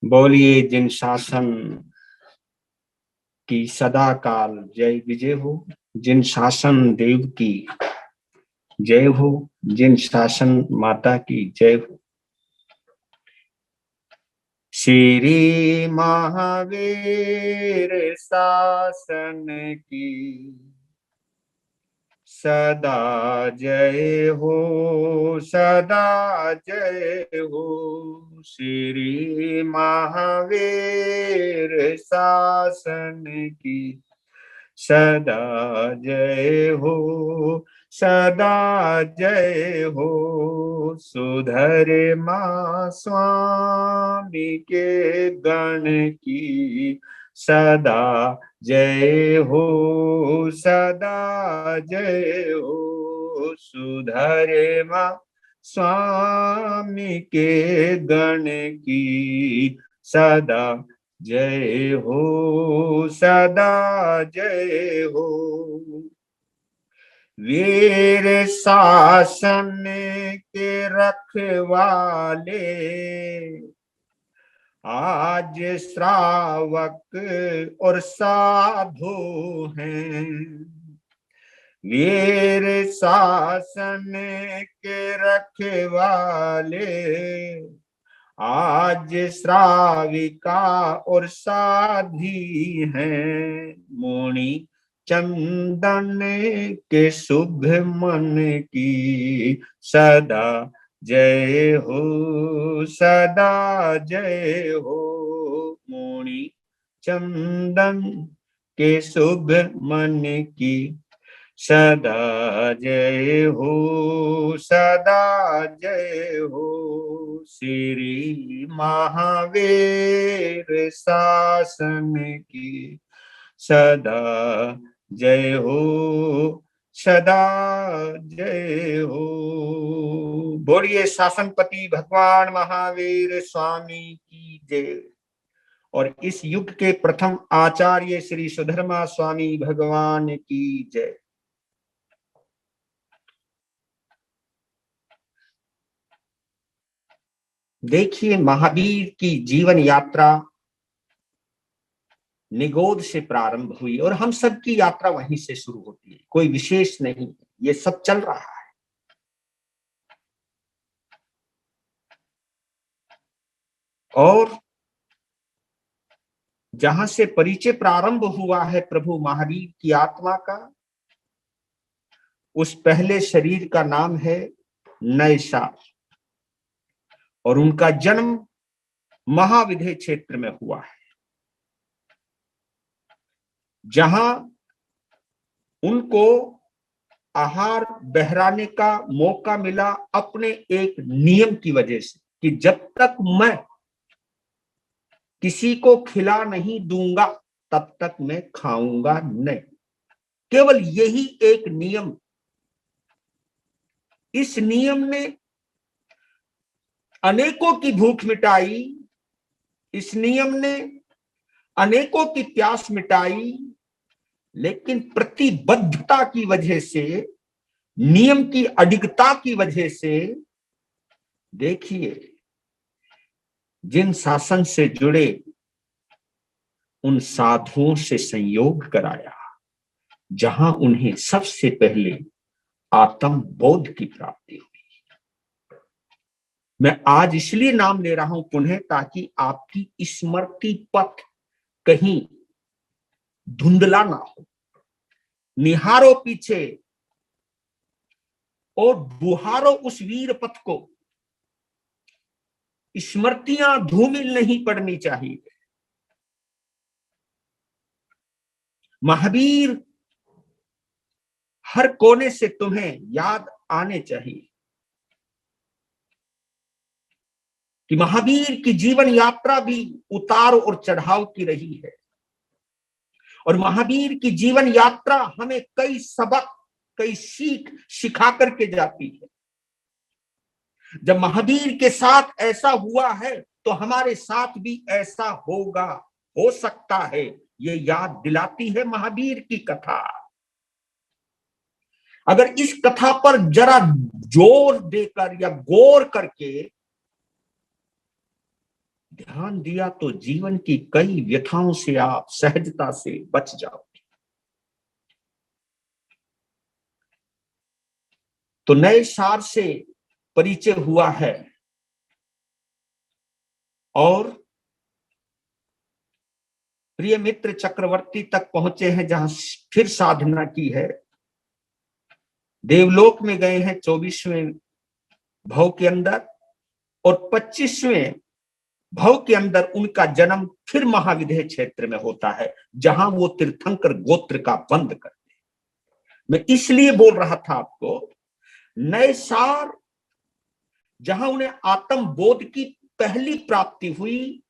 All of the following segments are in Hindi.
बोलिए जिन शासन की सदा काल जय विजय हो। जिन शासन देव की जय हो। जिन शासन माता की जय हो। श्री महावीर शासन की सदा जय हो। सदा जय हो। श्री महावीर शासन की सदा जय हो। सदा जय हो। सुधर मां स्वामी के गण की सदा जय हो। सदा जय हो। सुधर मां स्वामी के गण की सदा जय हो। सदा जय हो। वीर शासन के रखवाले आज श्रावक और साधु हैं। वीर शासन के रखवाले आज श्राविका और साधी हैं। मुनि चंदन के शुभ मन की सदा जय हो। सदा जय हो। मुनि चंदन के शुभ मन की सदा जय हो। सदा जय हो। श्री महावीर शासन की सदा जय हो। सदा जय हो। बोलिए शासनपति भगवान महावीर स्वामी की जय। और इस युग के प्रथम आचार्य श्री सुधर्मा स्वामी भगवान की जय। देखिए, महावीर की जीवन यात्रा निगोद से प्रारंभ हुई और हम सब की यात्रा वहीं से शुरू होती है। कोई विशेष नहीं, ये सब चल रहा है। और जहां से परिचय प्रारंभ हुआ है प्रभु महावीर की आत्मा का, उस पहले शरीर का नाम है नैषाद और उनका जन्म महाविधेय क्षेत्र में हुआ है, जहां उनको आहार बहराने का मौका मिला अपने एक नियम की वजह से कि जब तक मैं किसी को खिला नहीं दूंगा तब तक मैं खाऊंगा नहीं। केवल यही एक नियम। इस नियम ने अनेकों की भूख मिटाई। इस नियम ने अनेकों की प्यास मिटाई। लेकिन प्रतिबद्धता की वजह से, नियम की अडिगता की वजह से, देखिए, जिन शासन से जुड़े उन साधुओं से संयोग कराया, जहां उन्हें सबसे पहले आत्म बोध की प्राप्ति हुई। मैं आज इसलिए नाम ले रहा हूं पुनः, ताकि आपकी स्मृति पथ कहीं धुंधला ना हो। निहारो पीछे और बुहारो उस वीर पथ को। स्मृतियां धूमिल नहीं पड़नी चाहिए। महावीर हर कोने से तुम्हें याद आने चाहिए कि महावीर की जीवन यात्रा भी उतार और चढ़ाव की रही है। और महावीर की जीवन यात्रा हमें कई सबक, कई सीख सिखा करके जाती है। जब महावीर के साथ ऐसा हुआ है तो हमारे साथ भी ऐसा होगा, हो सकता है, ये याद दिलाती है महावीर की कथा। अगर इस कथा पर जरा जोर देकर या गौर करके ध्यान दिया तो जीवन की कई व्यथाओं से आप सहजता से बच जाओगे। तो नए सार से परिचय हुआ है और प्रिय मित्र चक्रवर्ती तक पहुंचे हैं, जहां फिर साधना की है। देवलोक में गए हैं 24वें भव के अंदर, और 25वें भव के अंदर उनका जन्म फिर महाविदेह क्षेत्र में होता है, जहां वो तीर्थंकर गोत्र का बंद करते हैं। मैं इसलिए बोल रहा था आपको, नए सार जहां उन्हें आत्म बोध की पहली प्राप्ति हुई,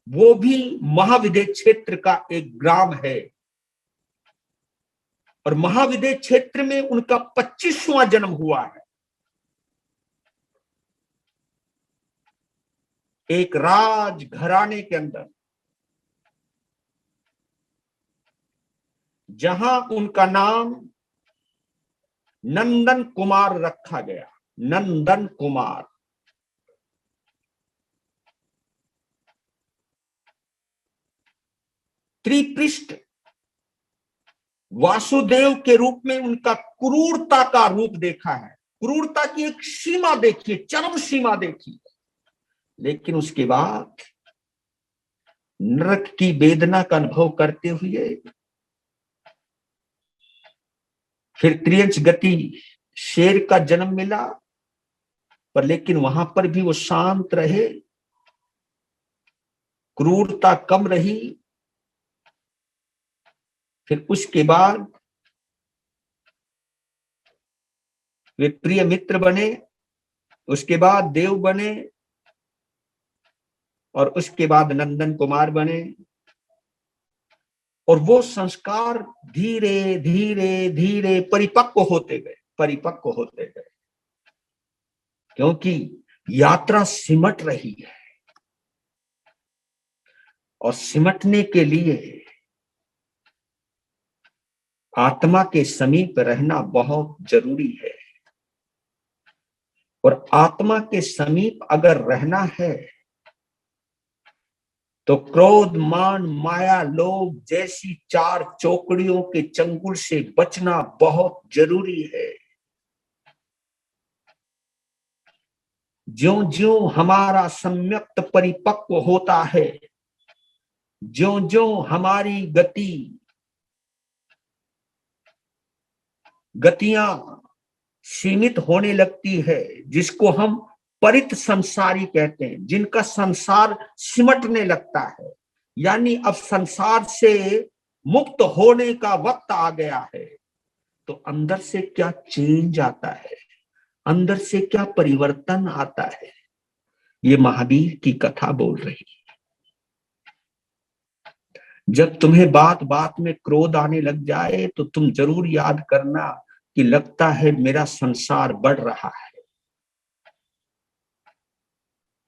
वो भी महाविदेह क्षेत्र का एक ग्राम है, और महाविदेह क्षेत्र में उनका 25वां जन्म हुआ है। एक राज घराने के अंदर, जहां उनका नाम नंदन कुमार रखा गया। नंदन कुमार। त्रिपृष्ठ वासुदेव के रूप में उनका क्रूरता का रूप देखा है। क्रूरता की एक सीमा देखिए, चरम सीमा देखिए। लेकिन उसके बाद नरक की वेदना का अनुभव करते हुए फिर त्रियंच गति शेर का जन्म मिला, पर लेकिन वहां पर भी वो शांत रहे, क्रूरता कम रही। फिर उसके बाद वे प्रिय मित्र बने, उसके बाद देव बने, और उसके बाद नंदन कुमार बने। और वो संस्कार धीरे धीरे धीरे परिपक्व होते गए, परिपक्व होते गए, क्योंकि यात्रा सिमट रही है, और सिमटने के लिए आत्मा के समीप रहना बहुत जरूरी है। और आत्मा के समीप अगर रहना है तो क्रोध, मान, माया, लोभ जैसी चार चौकड़ियों के चंगुल से बचना बहुत जरूरी है। ज्यों ज्यों हमारा सम्यक्त परिपक्व होता है, ज्यों ज्यों हमारी गतियां सीमित होने लगती है, जिसको हम परित संसारी कहते हैं, जिनका संसार सिमटने लगता है, यानी अब संसार से मुक्त होने का वक्त आ गया है, तो अंदर से क्या चेंज आता है, अंदर से क्या परिवर्तन आता है, ये महावीर की कथा बोल रही है। जब तुम्हें बात बात में क्रोध आने लग जाए तो तुम जरूर याद करना कि लगता है मेरा संसार बढ़ रहा है।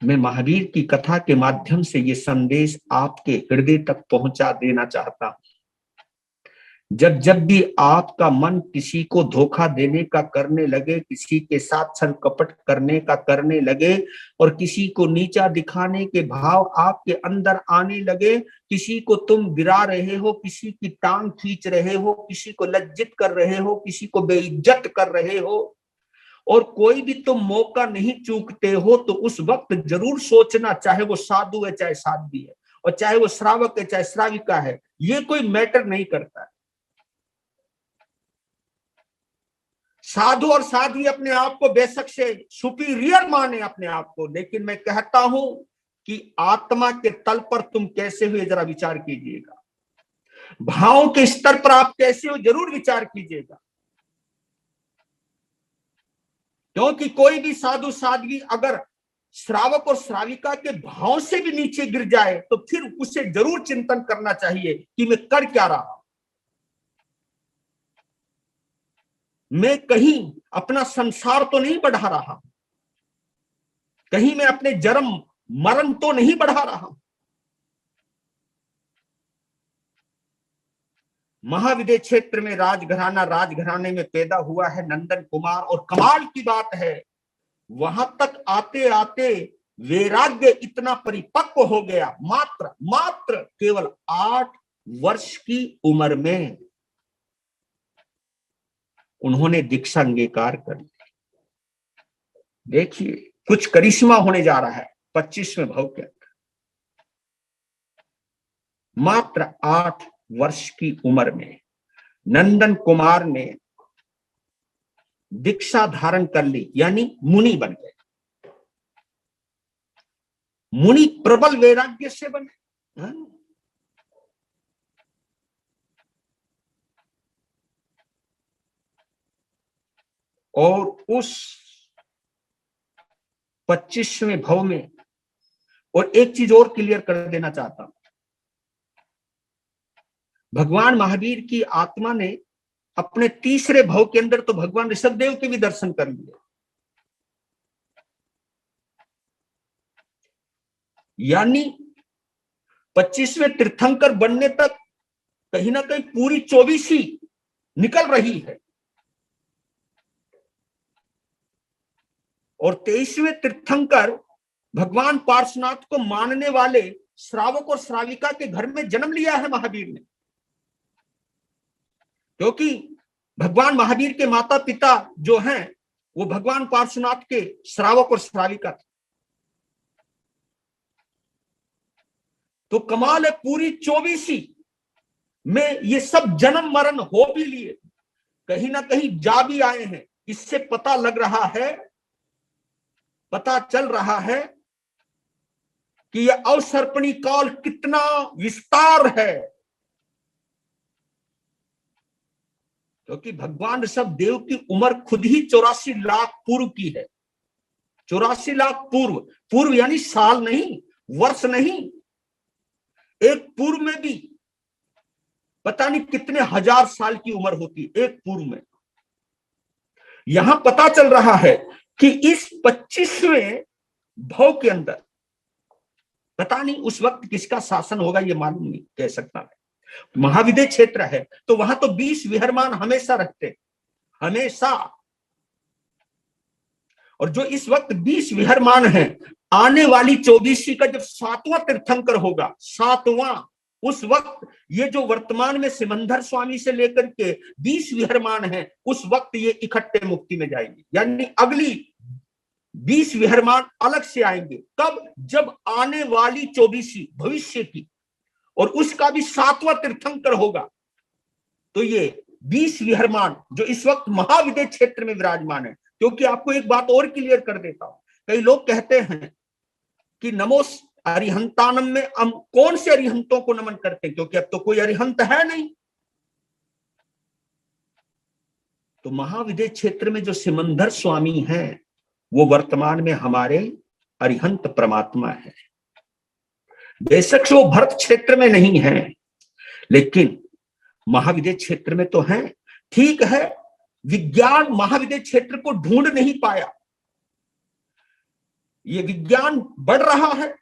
मैं महावीर की कथा के माध्यम से ये संदेश आपके हृदय तक पहुंचा देना चाहता हूं। जब जब भी आपका मन किसी को धोखा देने का करने लगे, किसी के साथ छल कपट करने का करने लगे, और किसी को नीचा दिखाने के भाव आपके अंदर आने लगे, किसी को तुम गिरा रहे हो, किसी की टांग खींच रहे हो, किसी को लज्जित कर रहे हो, किसी को बेइज्जत कर रहे हो, और कोई भी तुम मौका नहीं चूकते हो, तो उस वक्त जरूर सोचना, चाहे वो साधु है चाहे साध्वी है, और चाहे वो श्रावक है चाहे श्राविका है, ये कोई मैटर नहीं करता है। साधु और साध्वी अपने आप को बेशक से सुपीरियर माने अपने आप को, लेकिन मैं कहता हूं कि आत्मा के तल पर तुम कैसे हुए जरा विचार कीजिएगा, भावों के स्तर पर आप कैसे हो जरूर विचार कीजिएगा। क्योंकि कोई भी साधु साध्वी अगर श्रावक और श्राविका के भाव से भी नीचे गिर जाए तो फिर उसे जरूर चिंतन करना चाहिए कि मैं कर क्या रहा हूं, मैं कहीं अपना संसार तो नहीं बढ़ा रहा, कहीं मैं अपने जन्म मरण तो नहीं बढ़ा रहा। महाविदेह क्षेत्र में राजघराने में पैदा हुआ है नंदन कुमार, और कमाल की बात है, वहां तक आते आते वैराग्य इतना परिपक्व हो गया, मात्र मात्र केवल 8 वर्ष की उम्र में उन्होंने दीक्षा अंगीकार कर ली। देखिए कुछ करिश्मा होने जा रहा है 25वें भव के अंदर। मात्र 8 वर्ष की उम्र में नंदन कुमार ने दीक्षा धारण कर ली, यानी मुनि बन गए। मुनि प्रबल वैराग्य से बने। और उस 25वें भव में, और एक चीज और क्लियर कर देना चाहता हूं, भगवान महावीर की आत्मा ने अपने तीसरे भव के अंदर तो भगवान ऋषभदेव के भी दर्शन कर लिए, यानी 25वें तीर्थंकर बनने तक कहीं ना कहीं पूरी 24 निकल रही है। और 23वें तीर्थंकर भगवान पार्श्वनाथ को मानने वाले श्रावक और श्राविका के घर में जन्म लिया है महावीर ने, क्योंकि भगवान महावीर के माता पिता जो हैं वो भगवान पार्श्वनाथ के श्रावक और श्राविका थे। तो कमाल है, पूरी 24 में ये सब जन्म मरण हो भी लिए, कहीं ना कहीं जा भी आए हैं। इससे पता लग रहा है, पता चल रहा है कि यह अवसर्पणी काल कितना विस्तार है, क्योंकि भगवान ऋषभ देव की उम्र खुद ही 84 लाख पूर्व की है। 84 लाख पूर्व, पूर्व यानी साल नहीं, वर्ष नहीं, एक पूर्व में भी पता नहीं कितने हजार साल की उम्र होती, एक पूर्व में। यहां पता चल रहा है कि इस 25वें भव के अंदर पता नहीं उस वक्त किसका शासन होगा, ये मालूम नहीं, कह सकता है। महाविद्य क्षेत्र है तो वहां तो 20 विहरमान हमेशा रखते, हमेशा। और जो इस वक्त 20 विहरमान है, आने वाली 24 का जब 7वां तीर्थंकर होगा, 7वां, उस वक्त ये जो वर्तमान में सिमंदर स्वामी से लेकर के 20 विहरमान हैं, उस वक्त ये इकट्ठे मुक्ति में जाएंगे, यानी अगली 20 विहरमान अलग से आएंगे। कब? जब आने वाली 24 भविष्य की, और उसका भी 7वां तीर्थंकर होगा। तो ये 20 विहरमान जो इस वक्त महाविद्य क्षेत्र में विराजमान है, क्योंकि आपको एक बात और क्लियर कर देता हूं, कई लोग कहते हैं कि नमो अरिहंतानम में हम कौन से अरिहंतों को नमन करते हैं, क्योंकि अब तो कोई अरिहंत है नहीं। तो महाविद्य क्षेत्र में जो सिमंदर स्वामी हैं वो वर्तमान में हमारे अरिहंत परमात्मा है। बेशक वो भरत क्षेत्र में नहीं है, लेकिन महाविद्य क्षेत्र में तो है। ठीक है, विज्ञान महाविद्य क्षेत्र को ढूंढ नहीं पाया, ये विज्ञान बढ़ रहा है,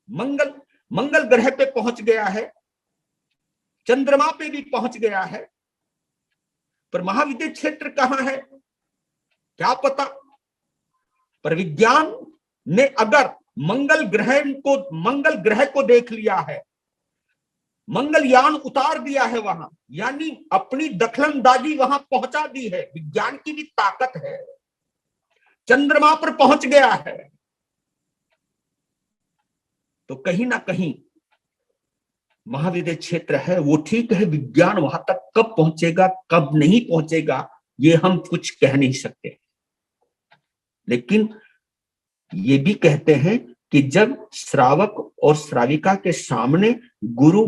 मंगल ग्रह पे पहुंच गया है, चंद्रमा पे भी पहुंच गया है, पर महाविद्य क्षेत्र कहां है क्या पता। पर विज्ञान ने अगर मंगल ग्रह को देख लिया है, मंगलयान उतार दिया है वहां, यानी अपनी दखलंदाजी वहां पहुंचा दी है, विज्ञान की भी ताकत है, चंद्रमा पर पहुंच गया है। तो कहीं ना कहीं महाविद्य क्षेत्र है वो ठीक है, विज्ञान वहां तक कब पहुंचेगा कब नहीं पहुंचेगा ये हम कुछ कह नहीं सकते, लेकिन ये भी कहते हैं कि जब श्रावक और श्राविका के सामने गुरु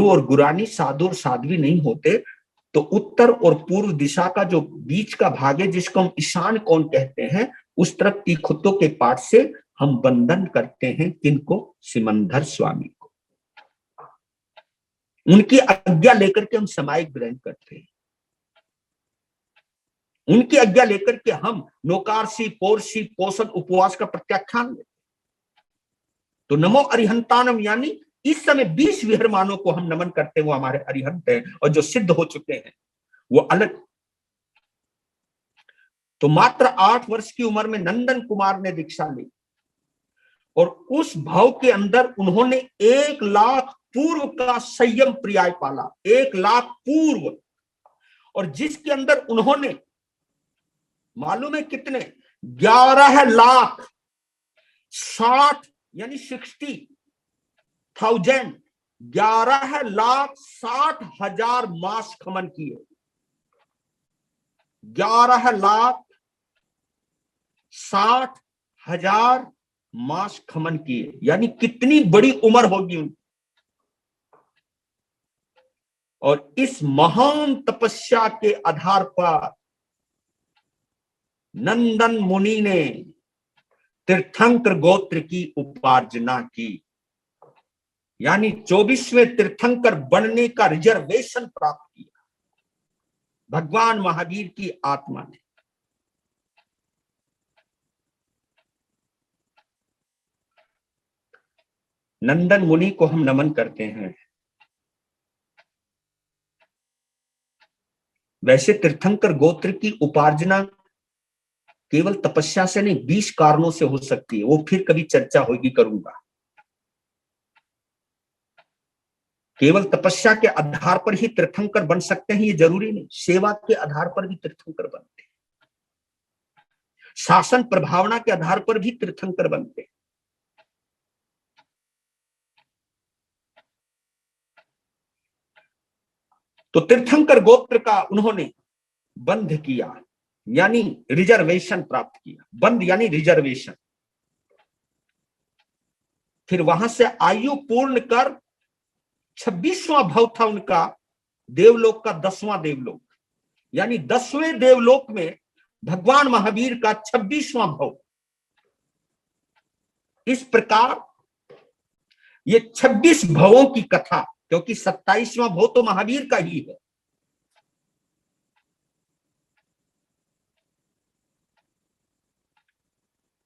और गुरानी, साधु और साध्वी नहीं होते, तो उत्तर और पूर्व दिशा का जो बीच का भाग है, जिसको हम ईशान कौन कहते हैं, उस तरफ की खुतों के पाठ से हम बंधन करते हैं। किनको? सिमंदर स्वामी को। उनकी आज्ञा लेकर के हम सामायिक ग्रहण करते हैं, उनकी आज्ञा लेकर के हम नोकारसी, पौरसी, पोषण, उपवास का प्रत्याख्यान लेते। तो नमो अरिहंतानम, यानी इस समय 20 विहरमानों को हम नमन करते हैं, वो हमारे अरिहंत हैं, और जो सिद्ध हो चुके हैं वो अलग। तो मात्र 8 वर्ष की उम्र में नंदन कुमार ने दीक्षा ली और उस भाव के अंदर उन्होंने 1 लाख पूर्व का संयम पर्याय पाला। 1 लाख पूर्व, और जिसके अंदर उन्होंने मालूम है कितने, 11,60,000 यानी 60,000, 11,60,000 मास खमन किए। 11,60,000 मास खमन किए, यानी कितनी बड़ी उम्र होगी उनकी। और इस महान तपस्या के आधार पर नंदन मुनि ने तीर्थंकर गोत्र की उपार्जना की, यानी 24वें तीर्थंकर बनने का रिजर्वेशन प्राप्त किया भगवान महावीर की आत्मा ने। नंदन मुनि को हम नमन करते हैं। वैसे तीर्थंकर गोत्र की उपार्जना केवल तपस्या से नहीं, 20 कारणों से हो सकती है, वो फिर कभी चर्चा होगी, करूंगा। केवल तपस्या के आधार पर ही तीर्थंकर बन सकते हैं ये जरूरी नहीं, सेवा के आधार पर भी तीर्थंकर बनते हैं, शासन प्रभावना के आधार पर भी तीर्थंकर बनते हैं। तो तीर्थंकर गोत्र का उन्होंने बंध किया, यानी रिजर्वेशन प्राप्त किया। बंध यानी रिजर्वेशन। फिर वहां से आयु पूर्ण कर 26वां भव था उनका, देवलोक का 10वां देवलोक, यानी 10वें देवलोक में भगवान महावीर का 26वां भव। इस प्रकार ये 26 भवों की कथा, क्योंकि 27वां भव तो महावीर का ही है।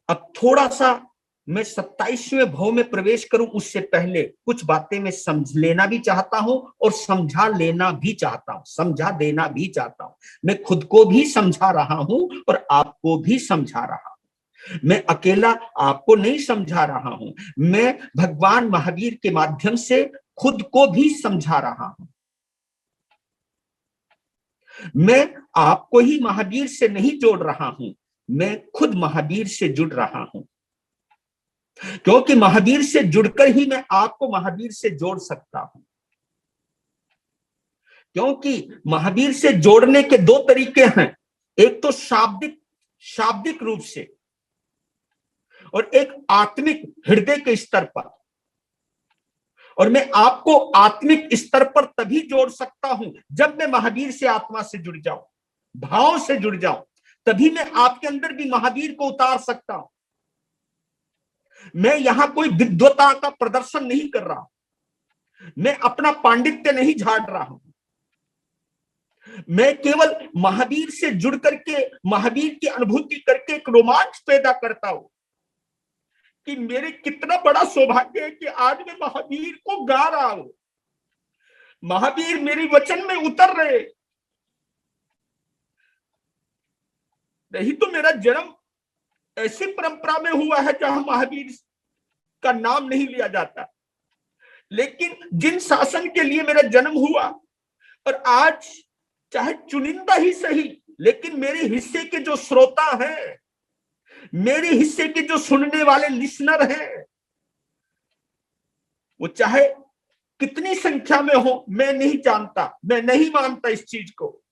अब थोड़ा सा मैं 27वें भव में प्रवेश करूं उससे पहले कुछ बातें मैं समझ लेना भी चाहता हूं और समझा लेना भी चाहता हूं, समझा देना भी चाहता हूं। मैं खुद को भी समझा रहा हूं और आपको भी समझा रहा हूं। मैं अकेला आपको नहीं समझा रहा हूं, मैं भगवान महावीर के माध्यम से खुद को भी समझा रहा हूं। मैं आपको ही महावीर से नहीं जोड़ रहा हूं, मैं खुद महावीर से जुड़ रहा हूं, क्योंकि महावीर से जुड़कर ही मैं आपको महावीर से जोड़ सकता हूं। क्योंकि महावीर से जोड़ने के 2 तरीके हैं, एक तो शाब्दिक रूप से और एक आत्मिक हृदय के स्तर पर। और मैं आपको आत्मिक स्तर पर तभी जोड़ सकता हूं जब मैं महावीर से आत्मा से जुड़ जाऊं, भाव से जुड़ जाऊं, तभी मैं आपके अंदर भी महावीर को उतार सकता हूं। मैं यहां कोई विद्वता का प्रदर्शन नहीं कर रहा, मैं अपना पांडित्य नहीं झाड़ रहा हूं, मैं केवल महावीर से जुड़ करके महावीर की अनुभूति करके एक रोमांच पैदा करता हूं कि मेरे कितना बड़ा सौभाग्य है कि आज मैं महावीर को गा रहा हूं, महावीर मेरी वचन में उतर रहे। नहीं तो मेरा जन्म ऐसी परंपरा में हुआ है जहां महावीर का नाम नहीं लिया जाता, लेकिन जिन शासन के लिए मेरा जन्म हुआ, और आज चाहे चुनिंदा ही सही, लेकिन मेरे हिस्से के जो श्रोता हैं, मेरे हिस्से के जो सुनने वाले लिसनर हैं, वो चाहे कितनी संख्या में हो मैं नहीं जानता, मैं नहीं मानता इस चीज को,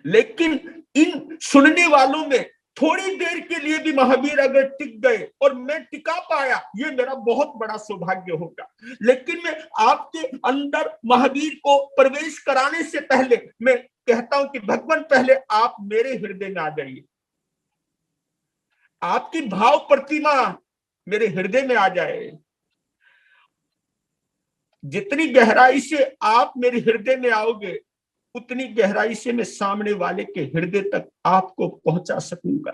लेकिन इन सुनने वालों में थोड़ी देर के लिए भी महावीर अगर टिक गए और मैं टिका पाया, ये मेरा बहुत बड़ा सौभाग्य होगा। लेकिन मैं आपके अंदर महावीर को प्रवेश कराने से पहले मैं कहता हूं कि भगवान पहले आप मेरे हृदय में आ जाइए, आपकी भाव प्रतिमा मेरे हृदय में आ जाए। जितनी गहराई से आप मेरे हृदय में आओगे, उतनी गहराई से मैं सामने वाले के हृदय तक आपको पहुंचा सकूंगा।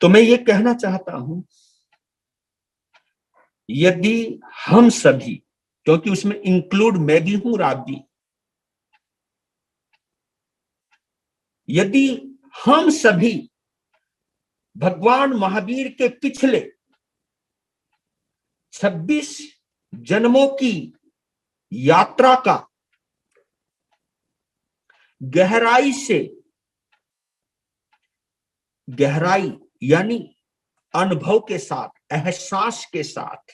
तो मैं ये कहना चाहता हूं, यदि हम सभी क्योंकि उसमें इंक्लूड मैं भी हूं, राब भी। यदि हम सभी भगवान महावीर के पिछले 26 जन्मों की यात्रा का गहराई यानी अनुभव के साथ, एहसास के साथ,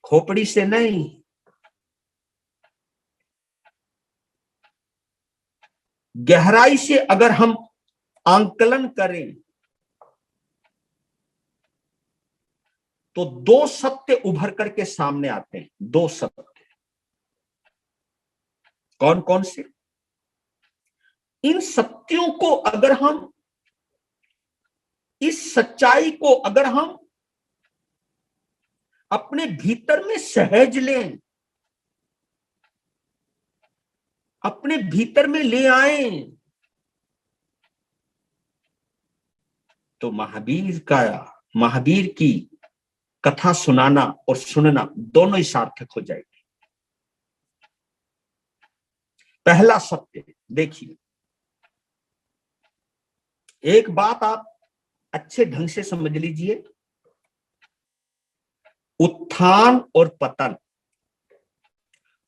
खोपड़ी से नहीं, गहराई से अगर हम आंकलन करें तो 2 सत्य उभर करके सामने आते हैं। 2 सत्य। कौन कौन से? इन सत्यों को अगर हम, इस सच्चाई को अगर हम अपने भीतर में सहज लें, अपने भीतर में ले आए, तो महावीर की कथा सुनाना और सुनना दोनों ही सार्थक हो जाएगी। पहला सत्य देखिए, एक बात आप अच्छे ढंग से समझ लीजिए, उत्थान और पतन,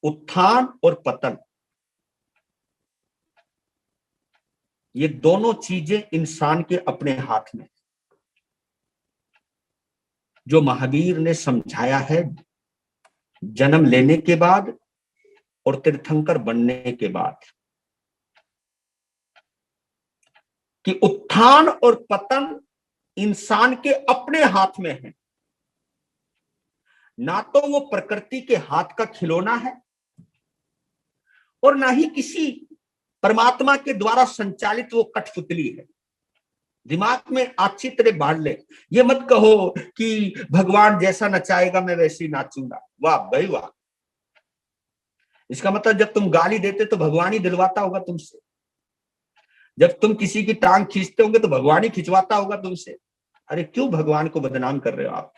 उत्थान और पतन, ये दोनों चीजें इंसान के अपने हाथ में। जो महावीर ने समझाया है जन्म लेने के बाद और तीर्थंकर बनने के बाद, कि उत्थान और पतन इंसान के अपने हाथ में है। ना तो वो प्रकृति के हाथ का खिलौना है और ना ही किसी परमात्मा के द्वारा संचालित वो कठपुतली है। दिमाग में अच्छी तरह बांध ले। ये मत कहो कि भगवान जैसा नचाएगा मैं वैसे ही नाचूंगा। वाह भाई वाह। इसका मतलब जब तुम गाली देते तो भगवान ही दिलवाता होगा तुमसे, जब तुम किसी की टांग खींचते होंगे तो भगवान ही खिंचवाता होगा तुमसे। अरे क्यों भगवान को बदनाम कर रहे हो आप?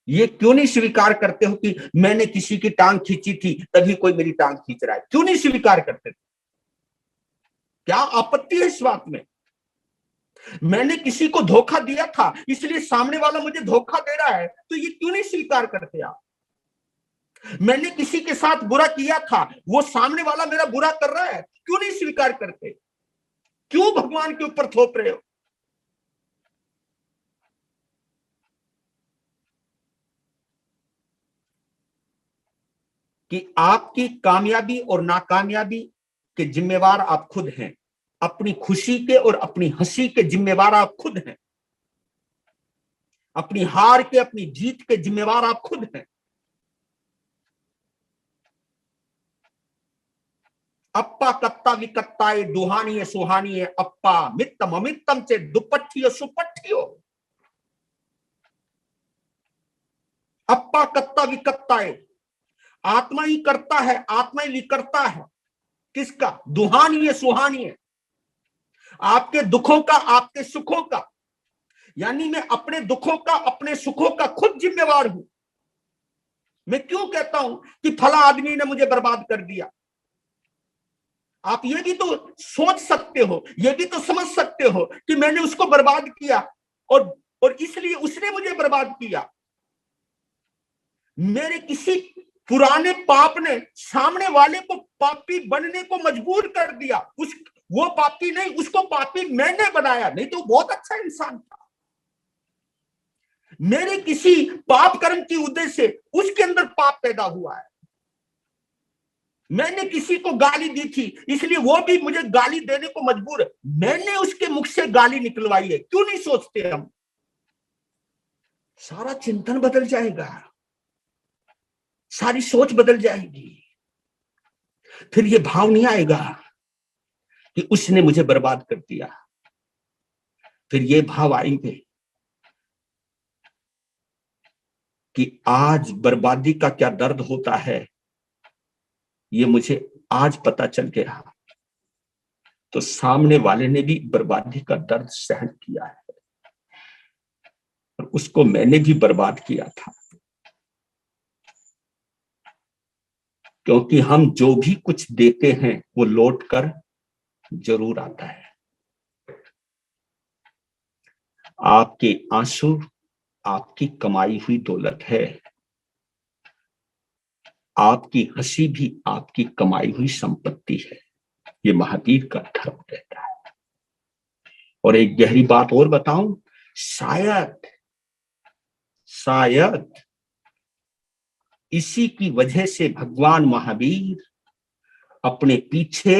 ये क्यों नहीं स्वीकार करते हो कि मैंने किसी की टांग खींची थी तभी कोई मेरी टांग खींच रहा है? क्यों नहीं स्वीकार करते? क्या आपत्ति है इस बात में? मैंने किसी को धोखा दिया था इसलिए सामने वाला मुझे धोखा दे रहा है, तो ये क्यों नहीं स्वीकार करते आप? मैंने किसी के साथ बुरा किया था, वो सामने वाला मेरा बुरा कर रहा है, क्यों नहीं स्वीकार करते? क्यों भगवान के ऊपर थोप रहे हो? कि आपकी कामयाबी और नाकामयाबी के जिम्मेवार आप खुद हैं। अपनी खुशी के और अपनी हंसी के जिम्मेवार आप खुद हैं। अपनी हार के, अपनी जीत के जिम्मेवार आप खुद हैं। अप्पा कत्ता विकत्ताए दुहानिये सुहानिये अप्पा मित्तम अमित्तम से दुपट्ठियो सुपट्ठियो। अप्पा कत्ता विकत्ताए, आत्मा ही करता है, आत्मा ही विकर्ता है। किसका? दुहानिये सुहानिये, आपके दुखों का, आपके सुखों का। यानी मैं अपने दुखों का, अपने सुखों का खुद जिम्मेवार हूं। मैं क्यों कहता हूं कि फला आदमी ने मुझे बर्बाद कर दिया? आप ये भी तो सोच सकते हो, ये भी तो समझ सकते हो कि मैंने उसको बर्बाद किया और इसलिए उसने मुझे बर्बाद किया। मेरे किसी पुराने पाप ने सामने वाले को पापी बनने को मजबूर कर दिया। वो पापी नहीं, उसको पापी मैंने बनाया। नहीं तो बहुत अच्छा इंसान था। मेरे किसी पाप कर्म की वजह से उसके अंदर पाप पैदा हुआ है। मैंने किसी को गाली दी थी इसलिए वो भी मुझे गाली देने को मजबूर है। मैंने उसके मुख से गाली निकलवाई है। क्यों नहीं सोचते हम? सारा चिंतन बदल जाएगा, सारी सोच बदल जाएगी। फिर ये भाव नहीं आएगा कि उसने मुझे बर्बाद कर दिया। फिर ये भाव आएंगे कि आज बर्बादी का क्या दर्द होता है ये मुझे आज पता चल गया। तो सामने वाले ने भी बर्बादी का दर्द सहन किया है और उसको मैंने भी बर्बाद किया था। क्योंकि हम जो भी कुछ देते हैं वो लौट कर जरूर आता है। आपके आंसू आपकी कमाई हुई दौलत है, आपकी हंसी भी आपकी कमाई हुई संपत्ति है। ये महावीर का धर्म कहता है। और एक गहरी बात और बताऊं, शायद शायद इसी की वजह से भगवान महावीर अपने पीछे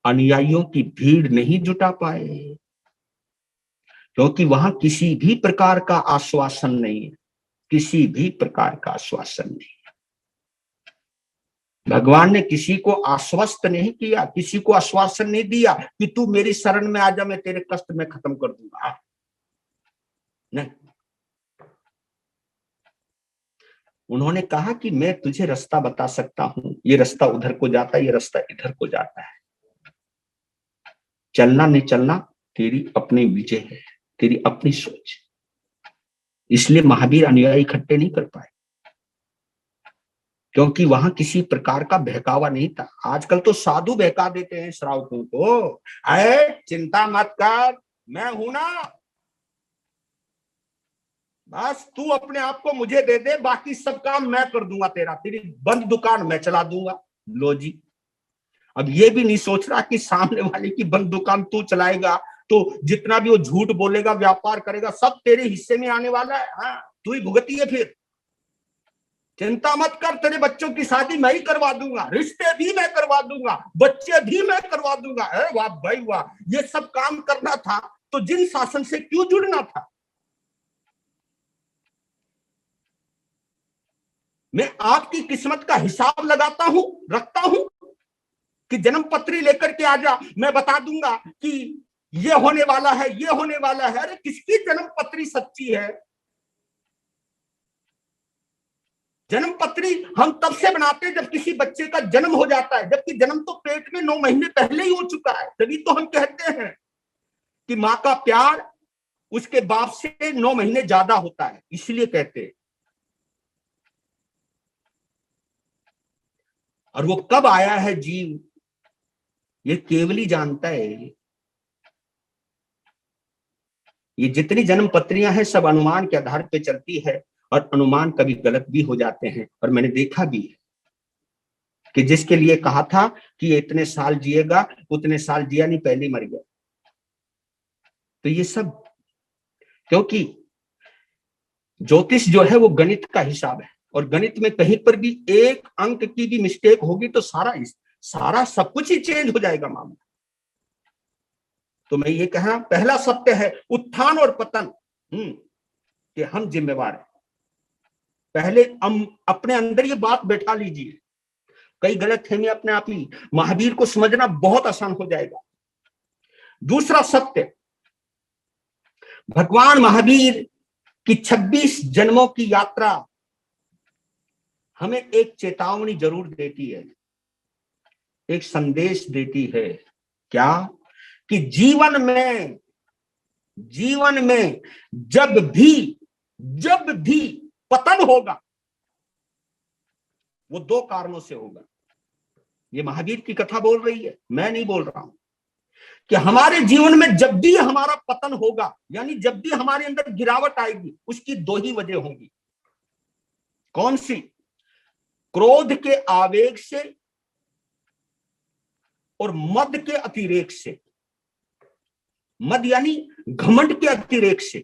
अनुयायियों की भीड़ नहीं जुटा पाए, क्योंकि वहां किसी भी प्रकार का आश्वासन नहीं है, किसी भी प्रकार का आश्वासन नहीं। भगवान ने किसी को आश्वस्त नहीं किया, किसी को आश्वासन नहीं दिया कि तू मेरी शरण में आ जा, मैं तेरे कष्ट में खत्म कर दूंगा। नहीं, उन्होंने कहा कि मैं तुझे रास्ता बता सकता हूं, ये रास्ता उधर को जाता है, ये रास्ता इधर को जाता है। चलना नहीं चलना तेरी अपनी विजय है, तेरी अपनी सोच। इसलिए महावीर अनुयायी इकट्ठे नहीं कर पाए, क्योंकि वहां किसी प्रकार का बहकावा नहीं था। आजकल तो साधु बहका देते हैं श्रावकों को, अरे चिंता मत कर, मैं हूं ना, बस तू अपने आप को मुझे दे दे, बाकी सब काम मैं कर दूंगा, तेरी बंद दुकान मैं चला दूंगा। लो जी, अब ये भी नहीं सोच रहा कि सामने वाले की बंद दुकान तू चलाएगा तो जितना भी वो झूठ बोलेगा, व्यापार करेगा, सब तेरे हिस्से में आने वाला है। हाँ, तू ही भुगती है फिर। चिंता मत कर, तेरे बच्चों की शादी मैं ही करवा दूंगा, रिश्ते भी मैं करवा दूंगा, बच्चे भी मैं करवा दूंगा। अरे वाह भाई वाह, ये सब काम करना था तो जिन शासन से क्यों जुड़ना था। मैं आपकी किस्मत का हिसाब लगाता हूं, रखता हूं कि जन्म पत्री लेकर के आ जा, मैं बता दूंगा कि ये होने वाला है, ये होने वाला है। अरे किसकी जन्म पत्री सच्ची है? जन्म पत्री हम तब से बनाते हैं जब किसी बच्चे का जन्म हो जाता है, जबकि जन्म तो पेट में 9 महीने पहले ही हो चुका है। तभी तो हम कहते हैं कि माँ का प्यार उसके बाप से 9 महीने ज्यादा होता है, इसलिए कहते हैं। और वो कब आया है जीव, ये केवल ही जानता है। ये जितनी जन्म पत्रियां हैं सब अनुमान के आधार पे चलती है, और अनुमान कभी गलत भी हो जाते हैं। और मैंने देखा भी है कि जिसके लिए कहा था कि ये इतने साल जिएगा, उतने साल जिया नहीं, पहले मर गया। तो ये सब क्योंकि ज्योतिष जो है वो गणित का हिसाब है, और गणित में कहीं पर भी एक अंक की भी मिस्टेक होगी तो सारा सारा सब कुछ ही चेंज हो जाएगा मामला। तो मैं ये कह रहा, पहला सत्य है उत्थान और पतन, कि हम जिम्मेवार हैं। पहले हम अपने अंदर ये बात बैठा लीजिए। कई गलत फहमी अपने आप ही, महावीर को समझना बहुत आसान हो जाएगा। दूसरा सत्य, भगवान महावीर की 26 जन्मों की यात्रा हमें एक चेतावनी जरूर देती है, एक संदेश देती है। क्या? कि जीवन में जब भी पतन होगा वो 2 कारणों से होगा। ये महावीर की कथा बोल रही है, मैं नहीं बोल रहा हूं। कि हमारे जीवन में जब भी हमारा पतन होगा, यानी जब भी हमारे अंदर गिरावट आएगी, उसकी 2 ही वजह होंगी। कौन सी? क्रोध के आवेग से और मद के अतिरेक से। मद यानी घमंड के अतिरेक से।